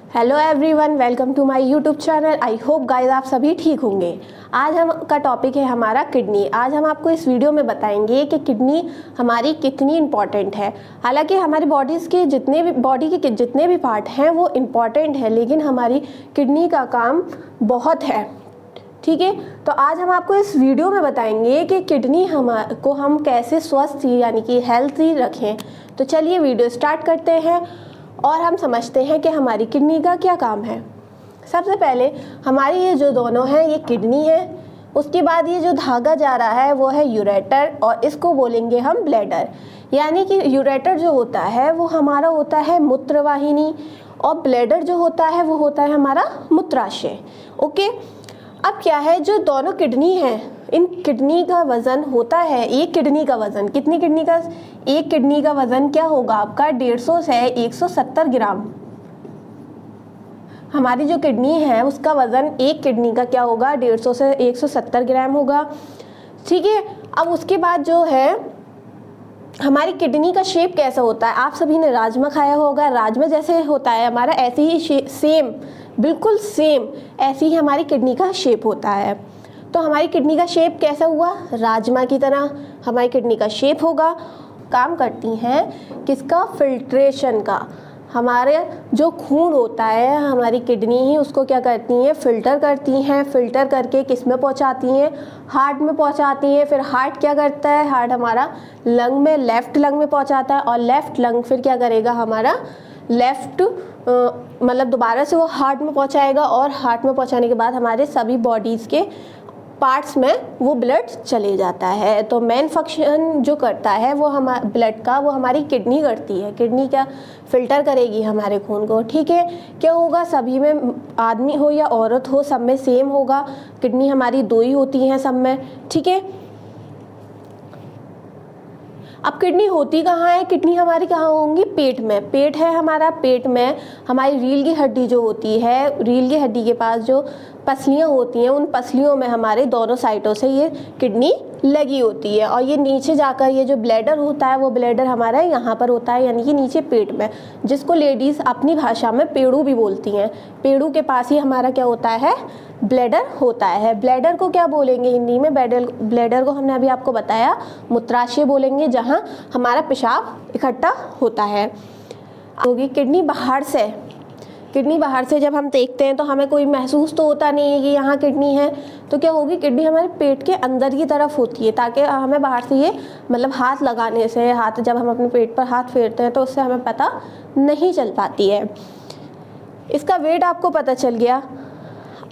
Hello everyone, welcome to my YouTube channel. I hope guys आप सभी ठीक होंगे। आज हम का टॉपिक है हमारा किडनी। आज हम आपको इस वीडियो में बताएंगे कि किडनी हमारी कितनी इम्पॉर्टेंट है। हालांकि हमारी बॉडी के जितने भी पार्ट हैं वो इम्पॉर्टेंट है, लेकिन हमारी किडनी का काम बहुत है। ठीक है, तो आज हम आपको इस वीडियो में बताएंगे कि किडनी को हम कैसे स्वस्थ यानी कि हेल्थी रखें। तो चलिए वीडियो स्टार्ट करते हैं और हम समझते हैं कि हमारी किडनी का क्या काम है। सबसे पहले हमारी ये जो दोनों हैं ये किडनी है, उसके बाद ये जो धागा जा रहा है वो है यूरेटर और इसको बोलेंगे हम ब्लैडर। यानी कि यूरेटर जो होता है वो हमारा होता है मूत्रवाहिनी और ब्लैडर जो होता है वो होता है हमारा मूत्राशय। ओके, अब क्या है, जो दोनों किडनी हैं इन किडनी का वज़न होता है, एक किडनी का वज़न कितनी किडनी का, एक किडनी का वज़न क्या होगा आपका 150 से 170 ग्राम। हमारी जो किडनी है उसका वज़न एक किडनी का क्या होगा 150 से 170 ग्राम होगा। ठीक है, अब उसके बाद जो है हमारी किडनी का शेप कैसा होता है। आप सभी ने राजमा खाया होगा, राजमा जैसे होता है हमारा ऐसे ही सेम, बिल्कुल सेम ऐसी ही हमारी किडनी का शेप होता है। तो हमारी किडनी का शेप कैसा हुआ, राजमा की तरह हमारी किडनी का शेप होगा। काम करती हैं किसका, फिल्ट्रेशन का। हमारे जो खून होता है हमारी किडनी ही उसको क्या करती हैं, फिल्टर करती हैं। फिल्टर करके किस में पहुंचाती हैं, हार्ट में पहुंचाती हैं। फिर हार्ट क्या करता है, हार्ट हमारा लंग में, लेफ़्ट लंग में पहुंचाता है और लेफ़्ट लंग फिर क्या करेगा, हमारा लेफ़्ट मतलब दोबारा से वो हार्ट में पहुंचाएगा और हार्ट में पहुंचाने के बाद हमारे सभी बॉडीज़ के पार्ट्स में वो ब्लड चले जाता है। तो मेन फंक्शन जो करता है वो हमारा ब्लड का वो हमारी किडनी करती है। किडनी क्या फिल्टर करेगी हमारे खून को। ठीक है, क्या होगा, सभी में आदमी हो या औरत हो सब में सेम होगा। किडनी हमारी दो ही होती हैं सब में। ठीक है, अब किडनी होती कहाँ है, किडनी हमारी कहाँ होंगी, पेट में। पेट है हमारा, पेट में हमारी रीढ़ की हड्डी जो होती है, रीढ़ की हड्डी के पास जो पसलियाँ होती हैं उन पसलियों में हमारे दोनों साइडों से ये किडनी लगी होती है। और ये नीचे जाकर ये जो ब्लैडर होता है वो ब्लैडर हमारा यहाँ पर होता है, यानी कि नीचे पेट में, जिसको लेडीज़ अपनी भाषा में पेड़ू भी बोलती हैं। पेड़ू के पास ही हमारा क्या होता है, ब्लैडर होता है। ब्लैडर को क्या बोलेंगे हिंदी में, ब्लैडर को हमने अभी आपको बताया मूत्राशय बोलेंगे, जहाँ हमारा पेशाब इकट्ठा होता है। होगी किडनी बाहर से जब हम देखते हैं तो हमें कोई महसूस तो होता नहीं है कि यहाँ किडनी है। तो क्या होगी, किडनी हमारे पेट के अंदर की तरफ होती है, ताकि हमें बाहर से ये मतलब हाथ लगाने से, हाथ जब हम अपने पेट पर हाथ फेरते हैं तो उससे हमें पता नहीं चल पाती है। इसका वेट आपको पता चल गया।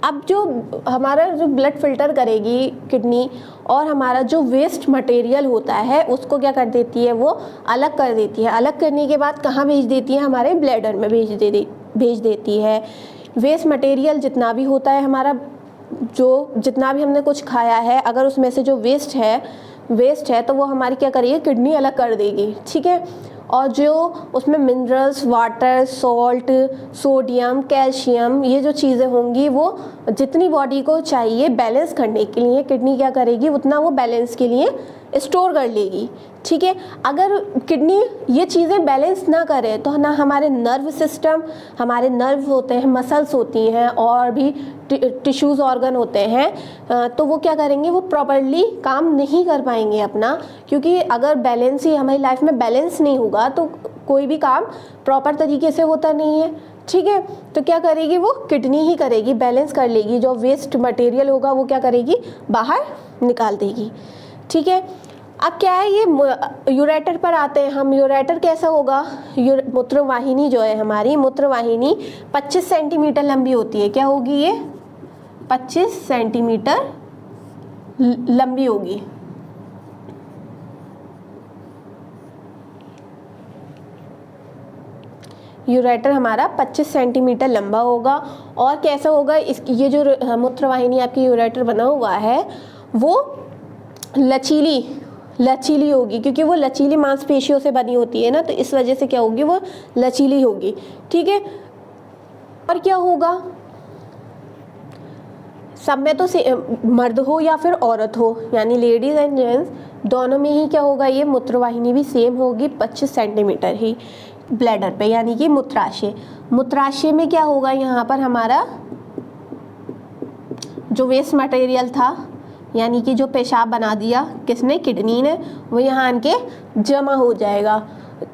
अब जो हमारा जो ब्लड फिल्टर करेगी किडनी और हमारा जो वेस्ट मटेरियल होता है उसको क्या कर देती है, वो अलग कर देती है। अलग करने के बाद कहाँ भेज देती है, हमारे ब्लैडर में भेज देती है। वेस्ट मटेरियल जितना भी होता है हमारा, जो जितना भी हमने कुछ खाया है, अगर उसमें से जो वेस्ट है तो वो हमारी क्या करेगी, किडनी अलग कर देगी। ठीक है, और जो उसमें minerals, water, salt, sodium, calcium, ये जो चीज़ें होंगी वो जितनी बॉडी को चाहिए बैलेंस करने के लिए किडनी क्या करेगी, उतना वो बैलेंस के लिए स्टोर कर लेगी। ठीक है, अगर किडनी ये चीज़ें बैलेंस ना करे तो ना हमारे नर्व सिस्टम, हमारे नर्व होते हैं, मसल्स होती हैं और भी टिश्यूज़ ऑर्गन होते हैं, तो वो क्या करेंगे, वो प्रॉपर्ली काम नहीं कर पाएंगे अपना। क्योंकि अगर बैलेंस ही हमारी लाइफ में बैलेंस नहीं होगा तो कोई भी काम प्रॉपर तरीके से होता नहीं है। ठीक है, तो क्या करेगी, वो किडनी ही करेगी, बैलेंस कर लेगी। जो वेस्ट मटेरियल होगा वो क्या करेगी, बाहर निकाल देगी। ठीक है, अब क्या है, ये यूरेटर पर आते हैं हम। यूरेटर कैसा होगा, मूत्रवाहिनी जो है हमारी, मूत्रवाहिनी 25 सेंटीमीटर लंबी होती है। क्या होगी, ये 25 सेंटीमीटर लंबी होगी। यूरेटर हमारा 25 सेंटीमीटर लंबा होगा। और कैसा होगा, ये जो मूत्रवाहिनी आपकी यूरेटर बना हुआ है वो लचीली होगी, क्योंकि वो लचीली मांसपेशियों से बनी होती है ना, तो इस वजह से क्या होगी, वो लचीली होगी। ठीक है, और क्या होगा, सब में तो मर्द हो या फिर औरत हो, यानी लेडीज़ एंड जेंट्स दोनों में ही क्या होगा, ये मूत्रवाहिनी भी सेम होगी 25 सेंटीमीटर ही। ब्लैडर पे, यानी कि मूत्राशय। मूत्राशय में क्या होगा, यहाँ पर हमारा जो वेस्ट मटेरियल था, यानी कि जो पेशाब बना दिया किसने, किडनी ने, वो यहाँ आके जमा हो जाएगा।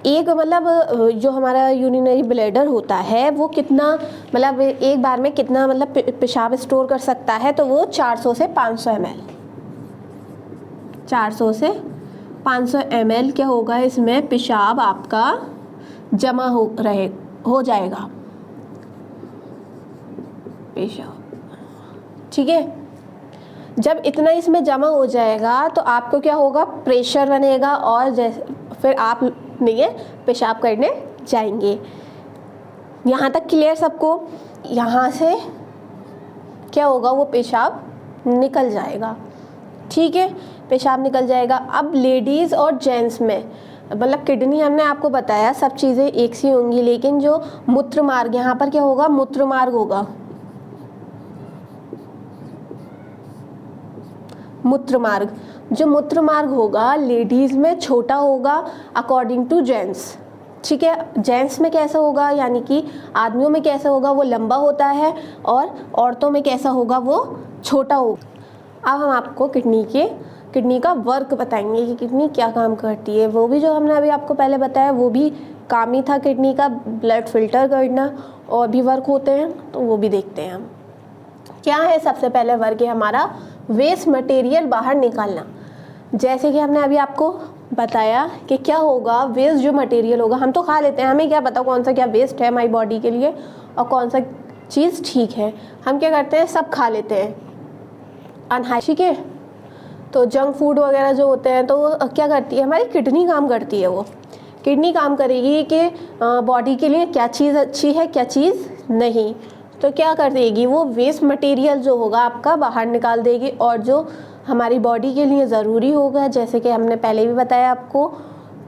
एक मतलब जो हमारा यूरिनरी ब्लैडर होता है वो कितना मतलब एक बार में कितना मतलब पेशाब स्टोर कर सकता है, तो वो 400 से 500 ml, 400 से 500 ml क्या होगा, इसमें पेशाब आपका जमा हो जाएगा पेशाब, ठीक है। जब इतना इसमें जमा हो जाएगा तो आपको क्या होगा, प्रेशर बनेगा और जैसे फिर आप नहीं पेशाब करने जाएंगे। यहाँ तक क्लियर सबको। यहाँ से क्या होगा, वो पेशाब निकल जाएगा, ठीक है, पेशाब निकल जाएगा। अब लेडीज़ और जेंट्स में मतलब किडनी हमने आपको बताया सब चीज़ें एक सी होंगी, लेकिन जो मूत्र मार्ग, यहाँ पर क्या होगा, मूत्र मार्ग होगा, मूत्र मार्ग। जो मूत्र मार्ग होगा लेडीज़ में छोटा होगा अकॉर्डिंग टू जेंट्स, ठीक है। जेंट्स में कैसा होगा, यानी कि आदमियों में कैसा होगा, वो लंबा होता है, और औरतों में कैसा होगा, वो छोटा होगा। अब हम आपको किडनी का वर्क बताएंगे कि किडनी क्या काम करती है। वो भी जो हमने अभी आपको पहले बताया वो भी काम ही था किडनी का, ब्लड फिल्टर करना, और भी वर्क होते हैं, तो वो भी देखते हैं हम। क्या है, सबसे पहले वर्क है हमारा वेस्ट मटेरियल बाहर निकालना। जैसे कि हमने अभी आपको बताया कि क्या होगा, वेस्ट जो मटेरियल होगा, हम तो खा लेते हैं, हमें क्या पता कौन सा क्या वेस्ट है हमारी बॉडी के लिए और कौन सा चीज़ ठीक है। हम क्या करते हैं, सब खा लेते हैं अनहाइजीनिक, ठीक है। तो जंक फूड वगैरह जो होते हैं, तो वो क्या करती है, हमारी किडनी काम करती है। वो किडनी काम करेगी कि बॉडी के लिए क्या चीज़ अच्छी है, क्या चीज़ नहीं। तो क्या कर देगी, वो वेस्ट मटेरियल जो होगा आपका बाहर निकाल देगी, और जो हमारी बॉडी के लिए ज़रूरी होगा, जैसे कि हमने पहले भी बताया आपको,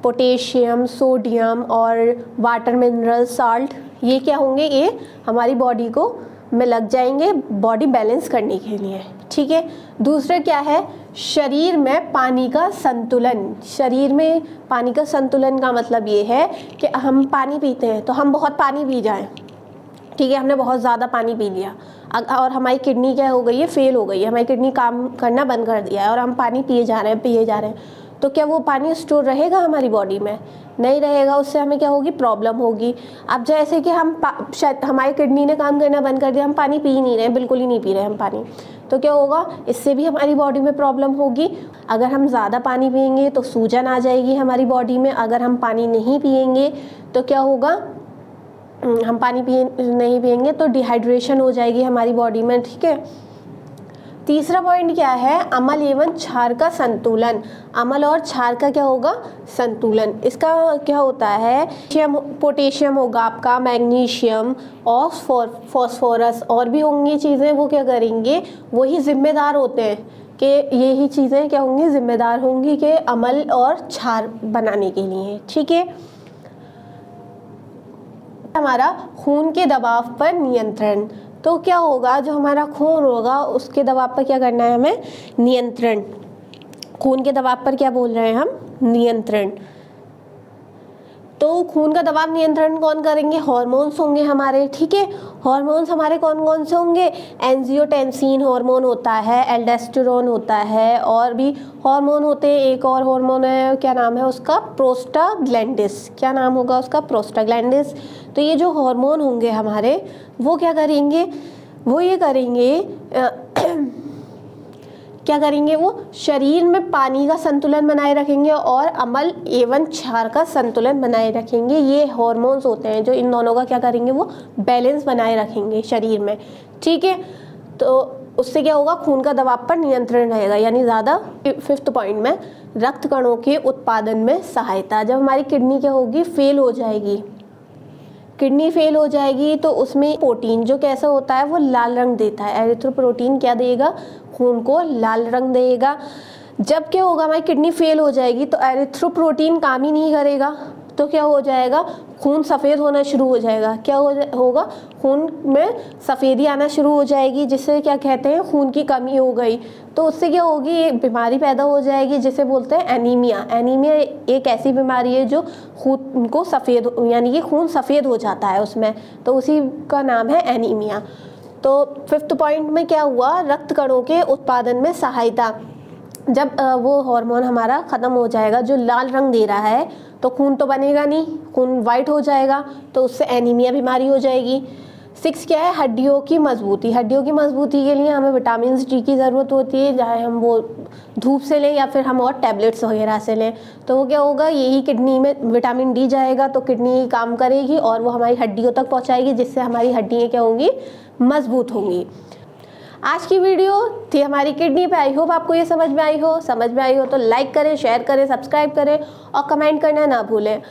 पोटेशियम, सोडियम और वाटर, मिनरल, साल्ट, ये क्या होंगे, ये हमारी बॉडी को में लग जाएंगे बॉडी बैलेंस करने के लिए, ठीक है। दूसरा क्या है, शरीर में पानी का संतुलन। शरीर में पानी का संतुलन का मतलब ये है कि हम पानी पीते हैं तो हम बहुत पानी पी जाएं, ठीक है, हमने बहुत ज़्यादा पानी पी लिया और हमारी किडनी क्या हो गई है, फेल हो गई है, हमारी किडनी काम करना बंद कर दिया है और हम पानी पिए जा रहे हैं, तो क्या वो पानी स्टोर रहेगा हमारी बॉडी में, नहीं रहेगा। उससे हमें क्या होगी, प्रॉब्लम होगी। अब जैसे कि हमारी किडनी ने काम करना बंद कर दिया, हम पानी पी नहीं रहे, बिल्कुल ही नहीं पी रहे हम पानी, तो क्या होगा, इससे भी हमारी बॉडी में प्रॉब्लम होगी। अगर हम ज़्यादा पानी पिएंगे तो सूजन आ जाएगी हमारी बॉडी में। अगर हम पानी नहीं पिएंगे तो क्या होगा, हम पानी नहीं पिएंगे तो डिहाइड्रेशन हो जाएगी हमारी बॉडी में, ठीक है। तीसरा पॉइंट क्या है, अम्ल एवं क्षार का संतुलन। अम्ल और क्षार का क्या होगा, संतुलन। इसका क्या होता है, पोटेशियम होगा आपका, मैग्नीशियम और फॉस्फोरस, और भी होंगी चीज़ें, वो क्या करेंगे, वही जिम्मेदार होते हैं कि यही चीज़ें क्या होंगी, जिम्मेदार होंगी कि अम्ल और क्षार बनाने के लिए, ठीक है। हमारा खून के दबाव पर नियंत्रण। तो क्या होगा, जो हमारा खून होगा उसके दबाव पर क्या करना है हमें, नियंत्रण। खून के दबाव पर क्या बोल रहे हैं हम, नियंत्रण। तो खून का दबाव नियंत्रण कौन करेंगे, हार्मोन्स होंगे हमारे, ठीक है। हार्मोन्स हमारे कौन कौन से होंगे, एंजियोटेंसिन हार्मोन होता है, एल्डोस्टेरोन होता है, और भी हार्मोन होते हैं। एक और हार्मोन है, क्या नाम है उसका, प्रोस्टाग्लैंडिस। क्या नाम होगा उसका, प्रोस्टाग्लैंडिस। तो ये जो हार्मोन होंगे हमारे, वो क्या करेंगे, वो ये करेंगे क्या करेंगे, वो शरीर में पानी का संतुलन बनाए रखेंगे और अम्ल एवं क्षार का संतुलन बनाए रखेंगे। ये हार्मोन्स होते हैं जो इन दोनों का क्या करेंगे, वो बैलेंस बनाए रखेंगे शरीर में, ठीक है। तो उससे क्या होगा, खून का दबाव पर नियंत्रण रहेगा, यानी ज़्यादा। फिफ्थ पॉइंट में, रक्त कणों के उत्पादन में सहायता। जब हमारी किडनी क्या होगी, फेल हो जाएगी, किडनी फेल हो जाएगी तो उसमें प्रोटीन जो कैसा होता है, वो लाल रंग देता है। एरिथ्रोपोइटिन क्या देगा, खून को लाल रंग देगा। जब क्या होगा, हमारी किडनी फेल हो जाएगी तो एरिथ्रोपोइटिन काम ही नहीं करेगा, तो क्या हो जाएगा, खून सफ़ेद होना शुरू हो जाएगा। क्या होगा, खून में सफ़ेदी आना शुरू हो जाएगी, जिससे क्या कहते हैं खून की कमी हो गई। तो उससे क्या होगी, एक बीमारी पैदा हो जाएगी जिसे बोलते हैं एनीमिया। एनीमिया एक ऐसी बीमारी है जो खून को सफ़ेद, यानी कि खून सफ़ेद हो जाता है उसमें, तो उसी का नाम है एनीमिया। तो 5th पॉइंट में क्या हुआ, रक्त कणों के उत्पादन में सहायता। जब वो हार्मोन हमारा ख़त्म हो जाएगा जो लाल रंग दे रहा है, तो खून तो बनेगा नहीं, खून वाइट हो जाएगा, तो उससे एनीमिया बीमारी हो जाएगी। 6 क्या है, हड्डियों की मजबूती। हड्डियों की मजबूती के लिए हमें विटामिन डी की ज़रूरत होती है, चाहे हम वो धूप से लें या फिर हम और टैबलेट्स वगैरह से लें। तो वो क्या होगा, यही किडनी में विटामिन डी जाएगा तो किडनी काम करेगी और वो हमारी हड्डियों तक पहुंचाएगी, जिससे हमारी हड्डियाँ क्या होंगी, मजबूत होंगी। आज की वीडियो थी हमारी किडनी पे। आई होप आपको ये समझ में आई हो तो लाइक करें, शेयर करें, सब्सक्राइब करें और कमेंट करना ना भूलें।